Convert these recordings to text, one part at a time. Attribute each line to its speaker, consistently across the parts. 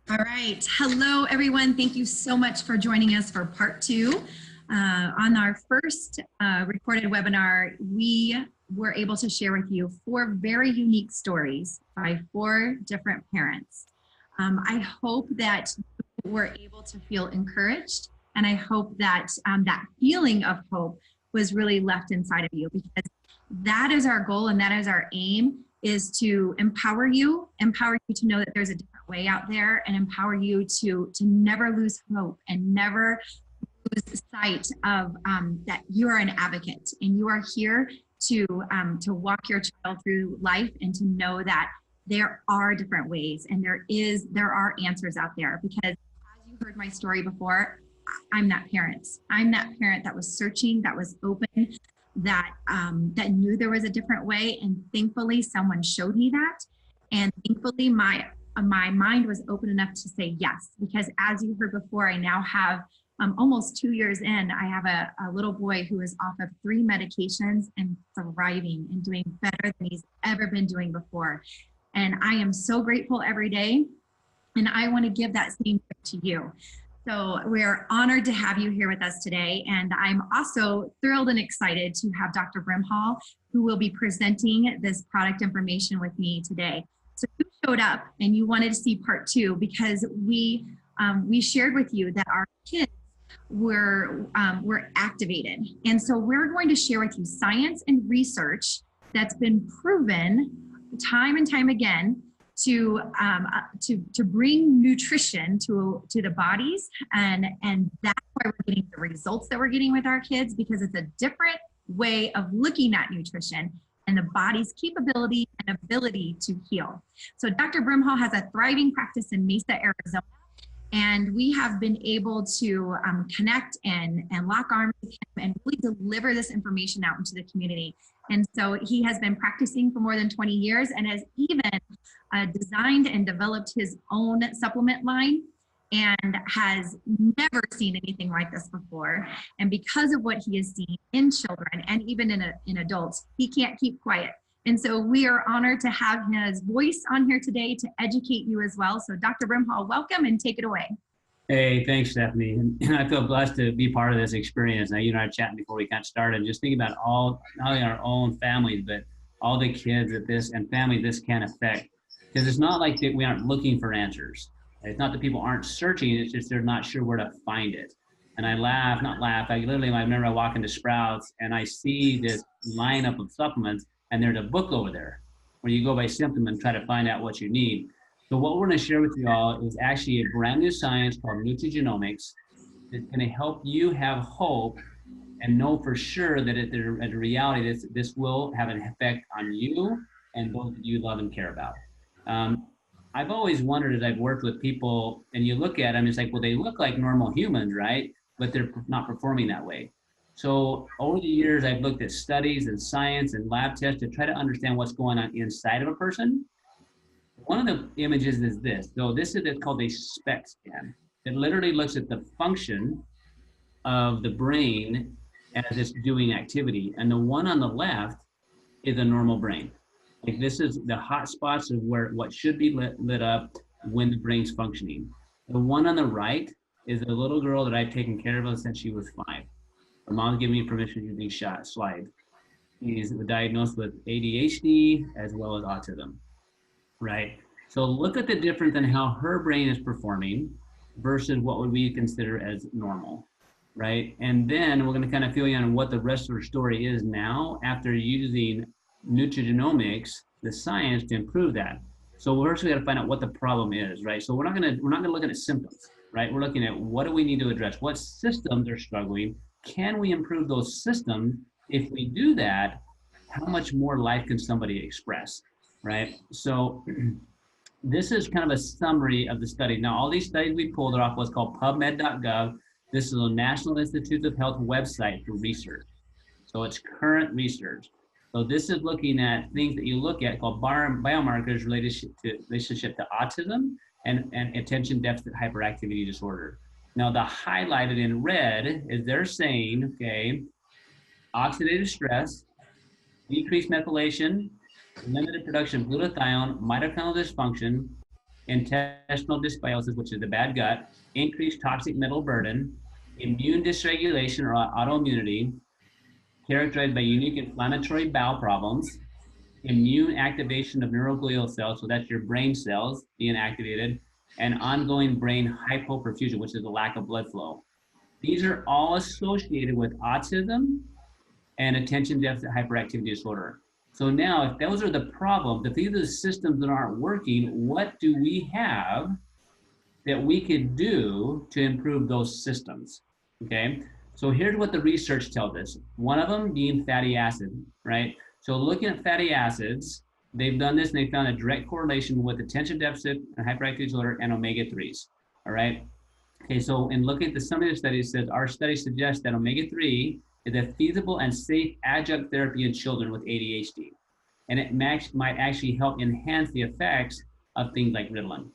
Speaker 1: All right. Hello, everyone. Thank you so much for joining us for part two. On our first recorded webinar, we were able to share with you 4 very unique stories by 4 different parents. I hope that you were able to feel encouraged, and I hope that that feeling of hope was really left inside of you, because that is our goal and that is our aim, is to empower you to know that there's a different way out there, and empower you to never lose hope and never lose sight of that you are an advocate and you are here to walk your child through life, and to know that there are different ways and there are answers out there. Because as you heard my story before, I'm that parent. I'm that parent that was searching, that was open, that knew there was a different way, and thankfully someone showed me that, and thankfully my mind was open enough to say yes. Because as you heard before, I now have almost 2 years in, I have a little boy who is off of 3 medications and thriving and doing better than he's ever been doing before, and I am so grateful every day, and I want to give that same gift to you. So we're honored to have you here with us today. And I'm also thrilled and excited to have Dr. Brimhall, who will be presenting this product information with me today. So you showed up and you wanted to see part 2 because we shared with you that our kids were activated. And so we're going to share with you science and research that's been proven time and time again to bring nutrition to the bodies, and that's why we're getting the results that we're getting with our kids, because it's a different way of looking at nutrition and the body's capability and ability to heal. So Dr. Brimhall has a thriving practice in Mesa, Arizona, and we have been able to connect and lock arms with him and really deliver this information out into the community. And so he has been practicing for more than 20 years and has even designed and developed his own supplement line, and has never seen anything like this before. And because of what he has seen in children and even in adults, he can't keep quiet. And so we are honored to have his voice on here today to educate you as well. So Dr. Brimhall, welcome, and take it away.
Speaker 2: Hey, thanks, Stephanie. And I feel blessed to be part of this experience. Now, you and I were chatting before we got started, just thinking about all, not only our own families, but all the kids that this and family this can affect. Because it's not like that we aren't looking for answers. It's not that people aren't searching, it's just they're not sure where to find it. And I remember I walk into Sprouts and I see this lineup of supplements, and there's a book over there where you go by symptom and try to find out what you need. So what we're going to share with you all is actually a brand new science called nutrigenomics that's going to help you have hope and know for sure that at the reality this will have an effect on you and those that you love and care about. I've always wondered, as I've worked with people, and you look at them, it's like, well, they look like normal humans, right? But they're not performing that way. So over the years, I've looked at studies and science and lab tests to try to understand what's going on inside of a person. One of the images is this. So this is called a SPECT scan. It literally looks at the function of the brain as it's doing activity. And the one on the left is a normal brain. Like, this is the hot spots of what should be lit up when the brain's functioning. The one on the right is a little girl that I've taken care of since she was 5. Her mom's giving me permission to use these slides. She's diagnosed with ADHD as well as autism, right? So look at the difference in how her brain is performing versus what would we consider as normal, right? And then we're going to kind of fill you on what the rest of her story is now after using nutrigenomics, the science, to improve that. So first we got to find out what the problem is, right? So we're not going to look at symptoms, right? We're looking at what do we need to address, what systems are struggling, can we improve those systems? If we do that, how much more life can somebody express, right? So this is kind of a summary of the study. Now, all these studies we pulled are off what's called PubMed.gov. This is a National Institutes of Health website for research. So it's current research. So this is looking at things that you look at called biomarkers relationship to autism and attention deficit hyperactivity disorder. Now, the highlighted in red is they're saying, okay, oxidative stress, decreased methylation, limited production of glutathione, mitochondrial dysfunction, intestinal dysbiosis, which is the bad gut, increased toxic metal burden, immune dysregulation or autoimmunity, characterized by unique inflammatory bowel problems, immune activation of neuroglial cells, so that's your brain cells being activated, and ongoing brain hypoperfusion, which is a lack of blood flow. These are all associated with autism and attention deficit hyperactivity disorder. So now, if those are the problems, if these are the systems that aren't working, what do we have that we could do to improve those systems? Okay, so here's what the research tells us. One of them being fatty acid, right? So looking at fatty acids, they've done this and they found a direct correlation with attention deficit and hyperactivity disorder and omega-3s, all right? Okay, so in looking at the summary of the study, it says our study suggests that omega-3 is a feasible and safe adjunct therapy in children with ADHD. And it might actually help enhance the effects of things like Ritalin,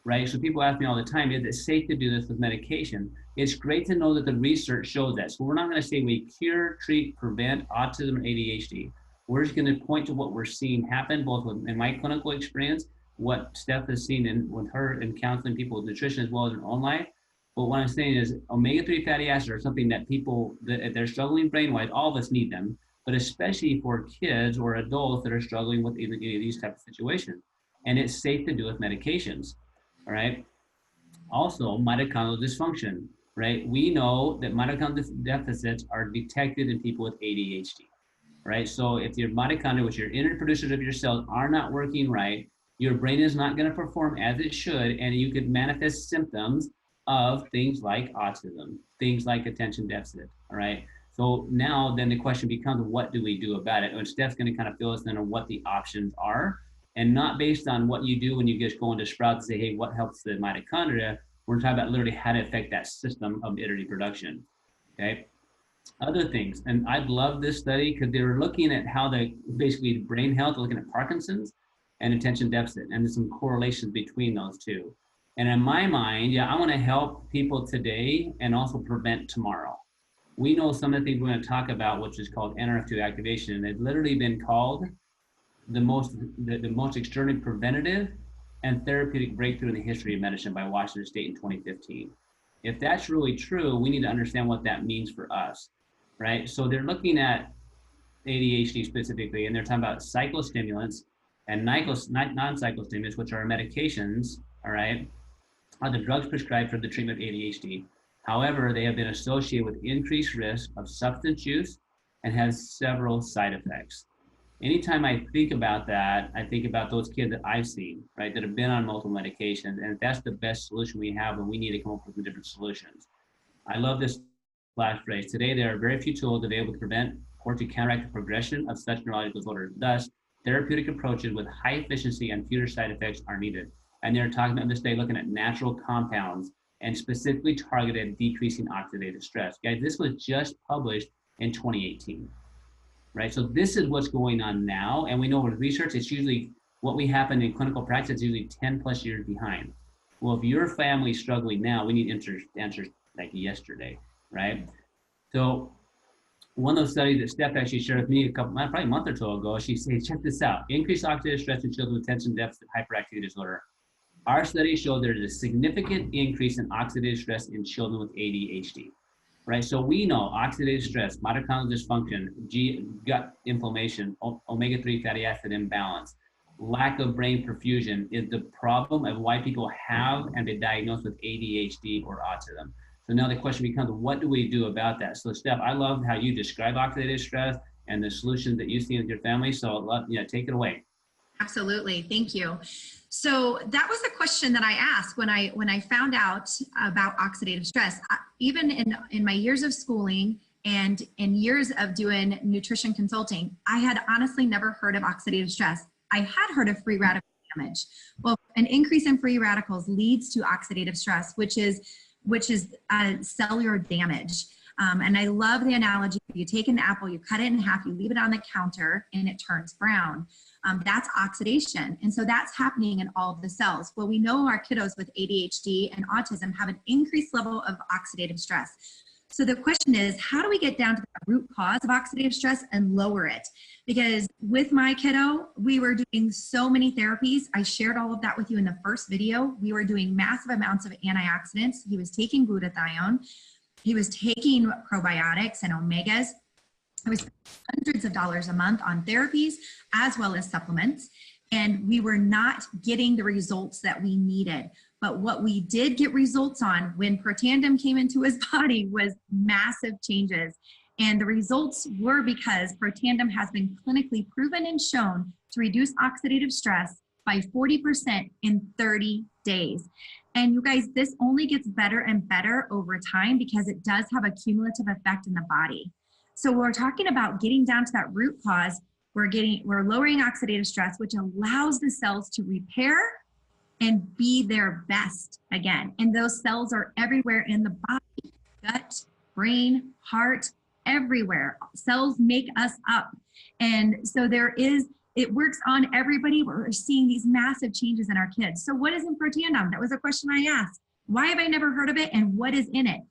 Speaker 2: right? So people ask me all the time, is it safe to do this with medication? It's great to know that the research shows that. So we're not going to say we cure, treat, prevent autism or ADHD. We're just going to point to what we're seeing happen, both in my clinical experience, what Steph has seen with her in counseling people with nutrition as well as in her own life. But what I'm saying is omega-3 fatty acids are something that people, that they're struggling brain-wise, all of us need them, but especially for kids or adults that are struggling with any of these types of situations. And it's safe to do with medications, all right? Also, mitochondrial dysfunction, right? We know that mitochondrial deficits are detected in people with ADHD, right? So if your mitochondria, which are inner producers of your cells, are not working right, your brain is not going to perform as it should, and you could manifest symptoms of things like autism, things like attention deficit, all right? So now then the question becomes, what do we do about it? And Steph's going to kind of fill us in on what the options are, and not based on what you do when you just go into Sprout and say, hey, what helps the mitochondria? We're talking about literally how to affect that system of energy production, okay? Other things, and I love this study because they were looking at how the basically brain health, looking at Parkinson's and attention deficit, and there's some correlations between those two. And in my mind, yeah, I want to help people today and also prevent tomorrow. We know some of the things we're going to talk about, which is called NRF2 activation, and they've literally been called the most extraordinary preventative and therapeutic breakthrough in the history of medicine by Washington State in 2015. If that's really true, we need to understand what that means for us, right? So they're looking at ADHD specifically, and they're talking about psychostimulants and non-psychostimulants, which are medications, all right, are the drugs prescribed for the treatment of ADHD. However, they have been associated with increased risk of substance use and has several side effects. Anytime I think about that, I think about those kids that I've seen, right, that have been on multiple medications, and that's the best solution we have, and we need to come up with different solutions. I love this last phrase. Today, there are very few tools available to prevent or to counteract the progression of such neurological disorders. Thus, therapeutic approaches with high efficiency and fewer side effects are needed. And they're talking about this day looking at natural compounds and specifically targeted at decreasing oxidative stress. Guys, this was just published in 2018. Right? So this is what's going on now. And we know with research, it's usually what we happen in clinical practice is usually 10 plus years behind. Well, if your family's struggling now, we need answers like yesterday, right? So one of those studies that Steph actually shared with me probably a month or so ago, she said, check this out, increased oxidative stress in children with attention deficit hyperactivity disorder. Our study showed there is a significant increase in oxidative stress in children with ADHD. Right, so we know oxidative stress, mitochondrial dysfunction, gut inflammation, omega-3 fatty acid imbalance, lack of brain perfusion is the problem of why people have and been diagnosed with ADHD or autism. So now the question becomes, what do we do about that? So Steph, I love how you describe oxidative stress and the solutions that you see with your family. So take it away.
Speaker 1: Absolutely, thank you. So that was the question that I asked when I found out about oxidative stress. Even in my years of schooling and in years of doing nutrition consulting, I had honestly never heard of oxidative stress. I had heard of free radical damage. Well, an increase in free radicals leads to oxidative stress, which is cellular damage. And I love the analogy. You take an apple, you cut it in half, you leave it on the counter, and it turns brown. That's oxidation. And so that's happening in all of the cells. Well, we know our kiddos with ADHD and autism have an increased level of oxidative stress. So the question is, how do we get down to the root cause of oxidative stress and lower it? Because with my kiddo, we were doing so many therapies. I shared all of that with you in the first video. We were doing massive amounts of antioxidants. He was taking glutathione. He was taking probiotics and omegas. I was spending hundreds of dollars a month on therapies as well as supplements. And we were not getting the results that we needed. But what we did get results on when Protandim came into his body was massive changes. And the results were because Protandim has been clinically proven and shown to reduce oxidative stress by 40% in 30 days. And you guys, this only gets better and better over time because it does have a cumulative effect in the body. So we're talking about getting down to that root cause. We're lowering oxidative stress, which allows the cells to repair and be their best again. And those cells are everywhere in the body, gut, brain, heart, everywhere. Cells make us up. And so it works on everybody. We're seeing these massive changes in our kids. So what is in Protandim? That was a question I asked. Why have I never heard of it? And what is in it?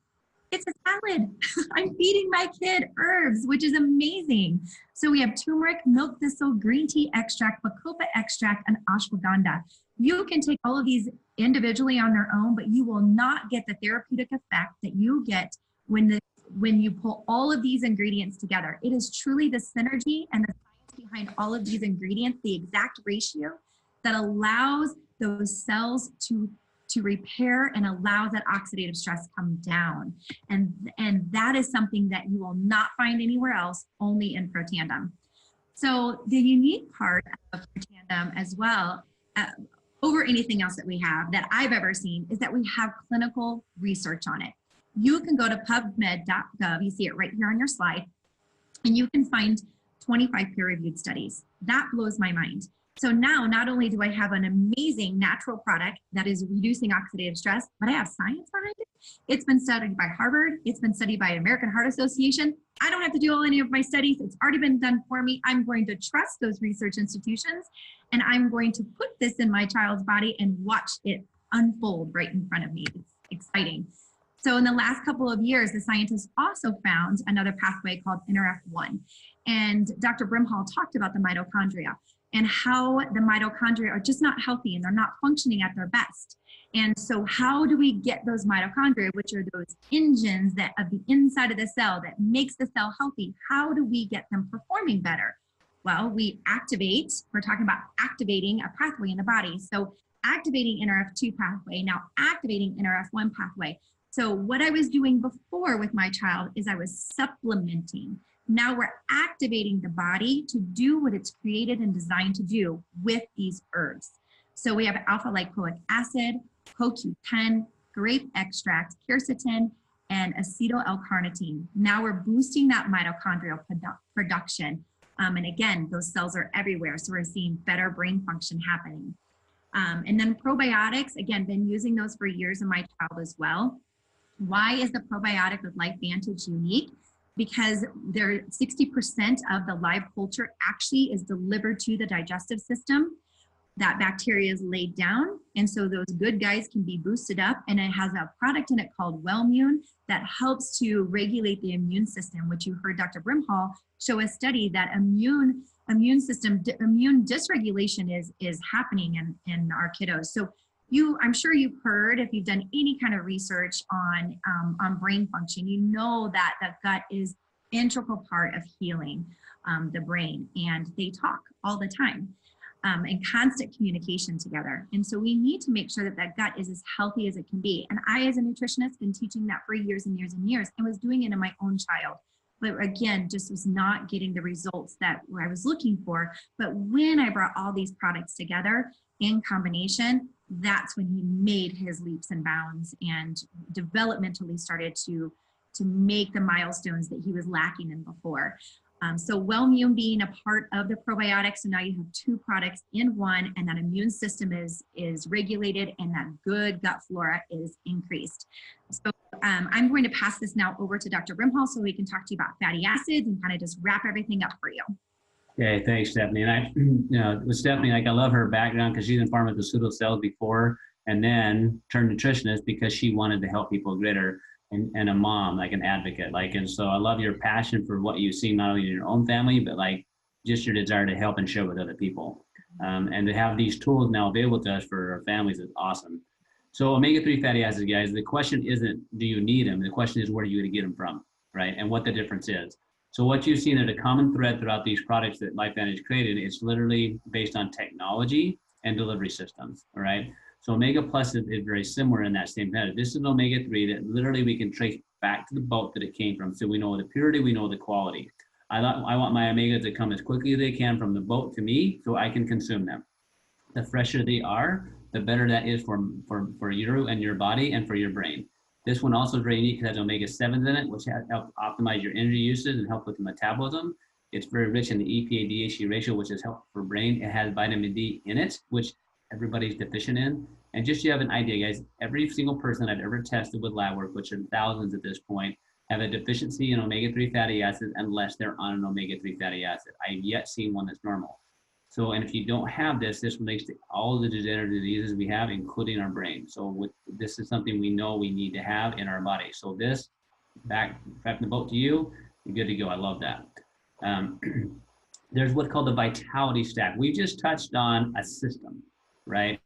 Speaker 1: It's a salad. I'm feeding my kid herbs, which is amazing. So we have turmeric, milk thistle, green tea extract, bacopa extract, and ashwagandha. You can take all of these individually on their own, but you will not get the therapeutic effect that you get when you pull all of these ingredients together. It is truly the synergy and the science behind all of these ingredients, the exact ratio that allows those cells to repair and allows that oxidative stress come down. And that is something that you will not find anywhere else, only in Protandim. So the unique part of Protandim as well, over anything else that we have that I've ever seen, is that we have clinical research on it. You can go to pubmed.gov, you see it right here on your slide, and you can find 25 peer-reviewed studies. That blows my mind. So now, not only do I have an amazing natural product that is reducing oxidative stress, but I have science behind it. It's been studied by Harvard. It's been studied by American Heart Association. I don't have to do any of my studies. It's already been done for me. I'm going to trust those research institutions, and I'm going to put this in my child's body and watch it unfold right in front of me. It's exciting. So in the last couple of years, the scientists also found another pathway called NRF1. And Dr. Brimhall talked about the mitochondria and how the mitochondria are just not healthy and they're not functioning at their best. And so how do we get those mitochondria, which are those engines that of the inside of the cell that makes the cell healthy? How do we get them performing better? Well, we're talking about activating a pathway in the body. So activating NRF2 pathway, now activating NRF1 pathway. So what I was doing before with my child is I was supplementing. Now we're activating the body to do what it's created and designed to do with these herbs. So we have alpha lipoic acid, CoQ10, grape extract, quercetin, and acetyl L-carnitine. Now we're boosting that mitochondrial production. And again, those cells are everywhere. So we're seeing better brain function happening. And then probiotics, again, been using those for years in my child as well. Why is the probiotic with LifeVantage unique? Because 60% of the live culture actually is delivered to the digestive system. That bacteria is laid down, and so those good guys can be boosted up, and it has a product in it called Wellmune that helps to regulate the immune system, which you heard Dr. Brimhall show a study that immune dysregulation is happening in our kiddos. So I'm sure you've heard, if you've done any kind of research on brain function, you know that the gut is an integral part of healing the brain, and they talk all the time and constant communication together. And so we need to make sure that that gut is as healthy as it can be. And I, as a nutritionist, been teaching that for years and years and years, and was doing it in my own child. But again, just was not getting the results that I was looking for. But when I brought all these products together in combination, that's when he made his leaps and bounds and developmentally started to make the milestones that he was lacking in before. So Wellmune being a part of the probiotics, so now you have two products in one, and that immune system is regulated and that good gut flora is increased. So I'm going to pass this now over to Dr. Brimhall so we can talk to you about fatty acids and kind of just wrap everything up for you.
Speaker 2: Okay, thanks, Stephanie. And with Stephanie, I love her background because she's in pharmaceutical sales before and then turned nutritionist because she wanted to help people get her and a mom, like an advocate. Like, and so I love your passion for what you see, not only in your own family, but like just your desire to help and share with other people. And to have these tools now available to us for our families is awesome. So omega-3 fatty acids, guys, the question isn't, do you need them? The question is, where are you going to get them from, right? And what the difference is. So what you've seen as a common thread throughout these products that LifeVantage created is literally based on technology and delivery systems, all right? So Omega Plus is very similar in that same method. This is an omega-3 that literally we can trace back to the boat that it came from. So we know the purity, we know the quality. I want my omegas to come as quickly as they can from the boat to me so I can consume them. The fresher they are, the better that is for you and your body and for your brain. This one also is very unique because it has omega-7s in it, which help optimize your energy usage and help with the metabolism. It's very rich in the EPA-DHT ratio, which is helpful for brain. It has vitamin D in it, which everybody's deficient in. And just so you have an idea, guys, every single person I've ever tested with lab work, which are thousands at this point, have a deficiency in omega-3 fatty acids unless they're on an omega-3 fatty acid. I've yet seen one that's normal. So, and if you don't have this relates to all of the degenerative diseases we have, including our brain. So this is something we know we need to have in our body. So this, back the boat to you, you're good to go. I love that. There's what's called the vitality stack. We just touched on a system, right?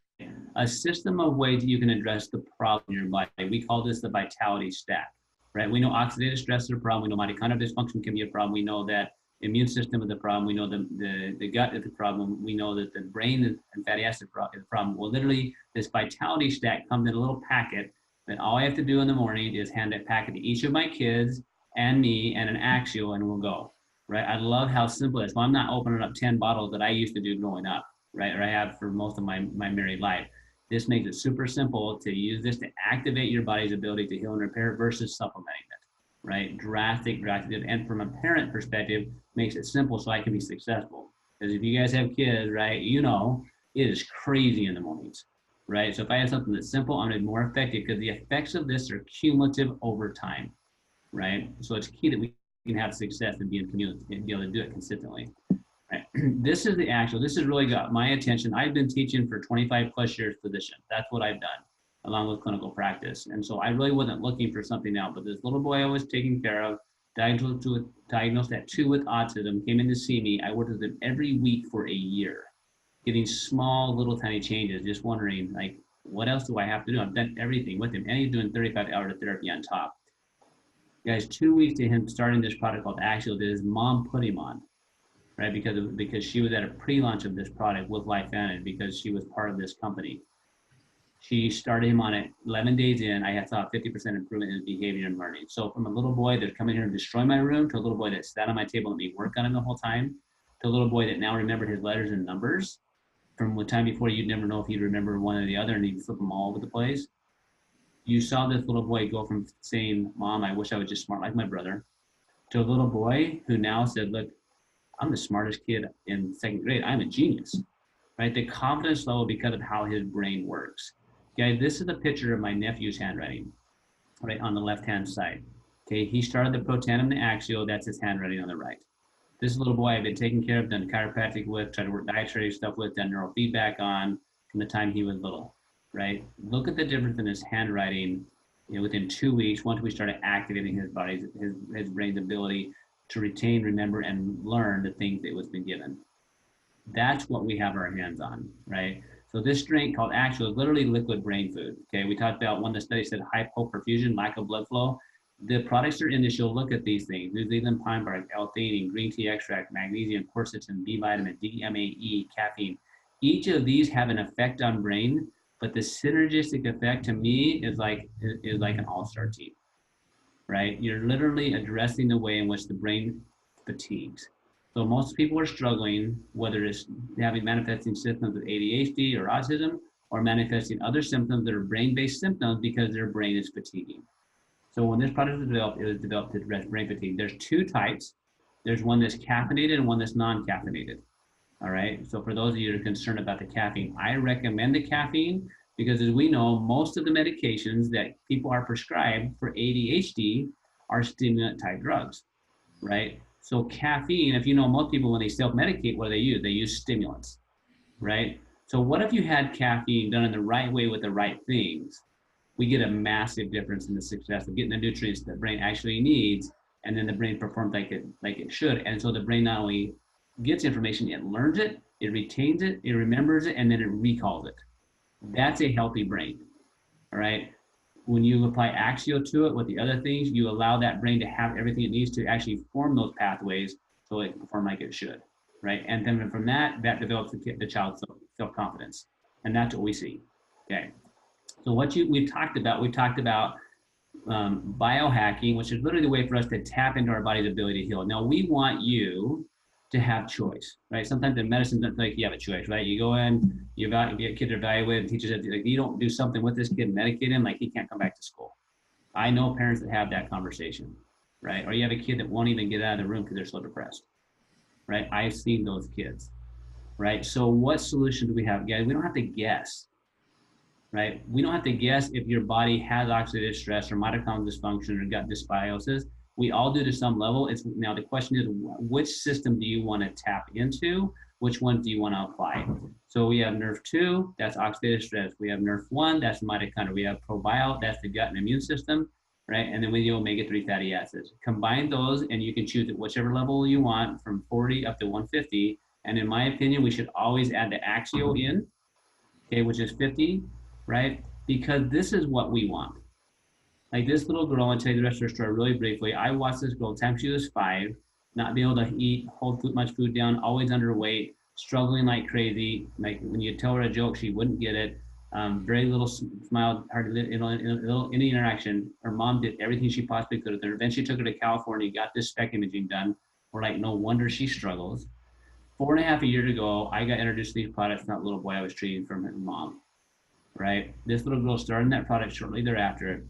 Speaker 2: A system of ways that you can address the problem in your body. We call this the vitality stack, right? We know oxidative stress is a problem. We know mitochondrial dysfunction can be a problem. We know that immune system is the problem. We know the gut is the problem. We know that the brain and fatty acid is the problem. Well, literally, this vitality stack comes in a little packet that all I have to do in the morning is hand that packet to each of my kids and me and an Axial, and we'll go, right? I love how simple it is. Well, I'm not opening up 10 bottles that I used to do growing up, right? Or I have for most of my married life. This makes it super simple to use this to activate your body's ability to heal and repair versus supplementing it, right? Drastic. And from a parent perspective, makes it simple so I can be successful. Because if you guys have kids, right, you know, it is crazy in the mornings, right? So if I have something that's simple, I'm going to be more effective because the effects of this are cumulative over time, right? So it's key that we can have success and be in community and be able to do it consistently. Right. This is the actual, this has really got my attention. I've been teaching for 25 plus years physician. That's what I've done along with clinical practice. And so I really wasn't looking for something else, but this little boy I was taking care of, diagnosed at 2 with autism, came in to see me. I worked with him every week for a year, getting small little tiny changes, just wondering like, what else do I have to do? I've done everything with him and he's doing 35 hours of therapy on top. Guys, 2 weeks to him starting this product called Axial that his mom put him on. Right, because she was at a pre-launch of this product with LifeVantage because she was part of this company. She started him on it 11 days in. I had saw a 50% improvement in his behavior and learning. So from a little boy that come in here and destroy my room to a little boy that sat on my table and let me work on him the whole time, to a little boy that now remembered his letters and numbers from the time before you'd never know if he'd remember one or the other and he'd flip them all over the place. You saw this little boy go from saying, "Mom, I wish I was just smart like my brother," to a little boy who now said, "Look, I'm the smartest kid in 2nd grade. I'm a genius," right? The confidence level because of how his brain works. Guys, this is a picture of my nephew's handwriting, right on the left-hand side. Okay, he started the Protandim, the Axial, that's his handwriting on the right. This little boy I've been taking care of, done chiropractic with, tried to work dietary stuff with, done neurofeedback on from the time he was little, right? Look at the difference in his handwriting, you know, within 2 weeks, once we started activating his body's, his brain's ability to retain, remember, and learn the things that was been given. That's what we have our hands on, right? So this drink called Axial is literally liquid brain food, okay? We talked about one of the studies said hypoperfusion, lack of blood flow. The products are in this, you'll look at these things: New Zealand pine bark, L-theanine, green tea extract, magnesium, quercetin, B vitamin, D, MAE, caffeine. Each of these have an effect on brain, but the synergistic effect to me is like an all-star team. Right? You're literally addressing the way in which the brain fatigues. So most people are struggling, whether it's having manifesting symptoms of ADHD or autism, or manifesting other symptoms that are brain-based symptoms because their brain is fatiguing. So when this product was developed, it was developed to address brain fatigue. There's 2 types. There's one that's caffeinated and one that's non-caffeinated. All right. So for those of you that are concerned about the caffeine, I recommend the caffeine because, as we know, most of the medications that people are prescribed for ADHD are stimulant type drugs, right? So caffeine, if you know, most people, when they self-medicate, what do they use? They use stimulants, right? So what if you had caffeine done in the right way with the right things? we get a massive difference in the success of getting the nutrients that the brain actually needs, and then the brain performs like it should. And so the brain not only gets information, it learns it, it retains it, it remembers it, and then it recalls it. That's a healthy brain. All right. When you apply Axio to it with the other things, you allow that brain to have everything it needs to actually form those pathways so it can perform like it should, right? And then from that develops the child's self-confidence. And that's what we see, okay? So we've talked about biohacking, which is literally the way for us to tap into our body's ability to heal. Now, we want you to have choice, right? Sometimes in medicine, doesn't feel like you have a choice, right? You go in, you get kids evaluated, teachers, like, you don't do something with this kid, medicate him, like he can't come back to school. I know parents that have that conversation, right? Or you have a kid that won't even get out of the room because they're so depressed, right? I've seen those kids, right? So what solution do we have? Guys, we don't have to guess, right? We don't have to guess if your body has oxidative stress or mitochondrial dysfunction or gut dysbiosis. We all do to some level. Now the question is, which system do you want to tap into? Which one do you want to apply? So we have nerve 2, that's oxidative stress. We have nerve 1, that's mitochondria. We have probiotic, that's the gut and immune system, right? And then we have omega-3 fatty acids. Combine those and you can choose at whichever level you want, from 40 up to 150. And in my opinion, we should always add the Axio in, okay, which is 50, right? Because this is what we want. Like this little girl, I'll tell you the rest of her story really briefly. I watched this girl time she was 5, not be able to eat, hold much food down, always underweight, struggling like crazy. Like when you tell her a joke, she wouldn't get it. Very little smile, hardly any interaction. Her mom did everything she possibly could with her. Eventually took her to California, got this spec imaging done. We're like, no wonder she struggles. 4.5 years ago, I got introduced to these products from that little boy I was treating from her mom, right? This little girl started that product shortly thereafter.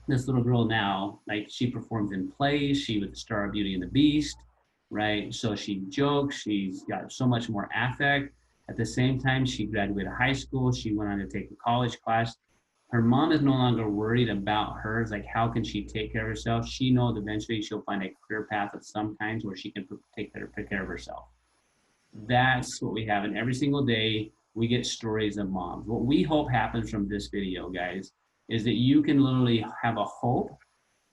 Speaker 2: This little girl now, like she performs in plays, she was the star of Beauty and the Beast, right? So she jokes, she's got so much more affect. At the same time, she graduated high school, she went on to take a college class. Her mom is no longer worried about her. It's like, how can she take care of herself? She knows eventually she'll find a career path of some kinds where she can take care of herself. That's what we have. And every single day, we get stories of moms. What we hope happens from this video, guys, is that you can literally have a hope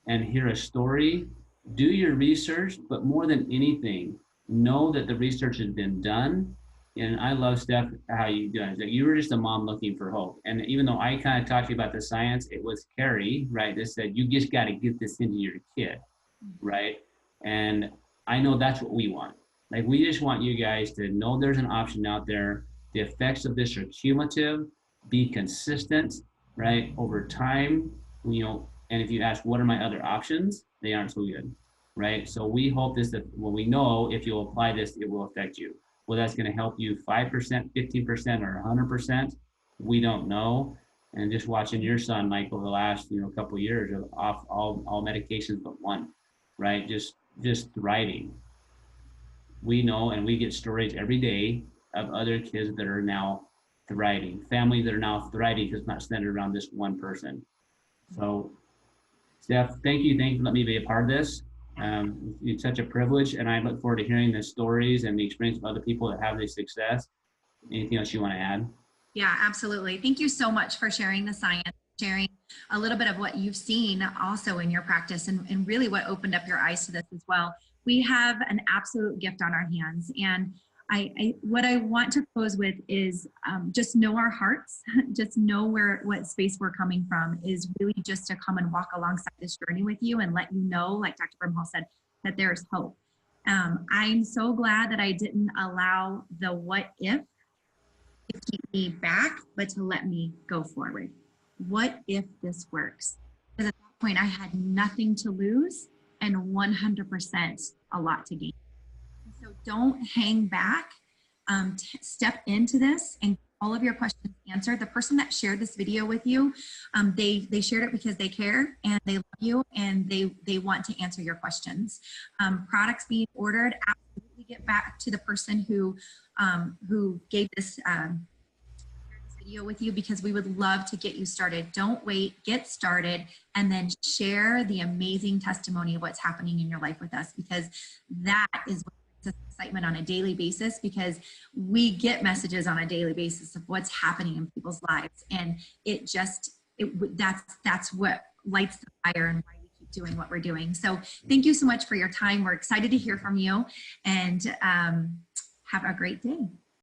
Speaker 2: and hear a story, do your research, but more than anything, know that the research has been done. And I love, Steph, how you do it. You were just a mom looking for hope. And even though I kind of talked to you about the science, it was Carrie, right, that said, you just got to get this into your kid, right? And I know that's what we want. Like, we just want you guys to know there's an option out there. The effects of this are cumulative, be consistent, right, over time, and if you ask, what are my other options? They aren't so good, right? So we hope that we know if you'll apply this, it will affect you. Well, that's going to help you 5%, 15%, or 100%. We don't know. And just watching your son, Mike, over the last, couple of years of off all medications but one, right? Just thriving. We know, and we get stories every day of other kids that are now thriving, families that are now thriving because it's not centered around this one person. So, Steph, thank you for letting me be a part of this. It's such a privilege, and I look forward to hearing the stories and the experience of other people that have this success. Anything else you want to add?
Speaker 1: Yeah, absolutely. Thank you so much for sharing the science, sharing a little bit of what you've seen also in your practice, and really what opened up your eyes to this as well. We have an absolute gift on our hands, and what I want to close with is just know our hearts, just know what space we're coming from, is really just to come and walk alongside this journey with you and let you know, like Dr. Brimhall said, that there's hope. I'm so glad that I didn't allow the what if to keep me back, but to let me go forward. What if this works? Because at that point I had nothing to lose and 100% a lot to gain. So don't hang back. Step into this and all of your questions answered. The person that shared this video with you, they shared it because they care and they love you and they want to answer your questions. Products being ordered, absolutely get back to the person who gave this video with you, because we would love to get you started. Don't wait, get started, and then share the amazing testimony of what's happening in your life with us, because that is what brings us excitement on a daily basis, because we get messages on a daily basis of what's happening in people's lives, and it just that's what lights the fire and why we keep doing what we're doing. So thank you so much for your time. We're excited to hear from you, and have a great day.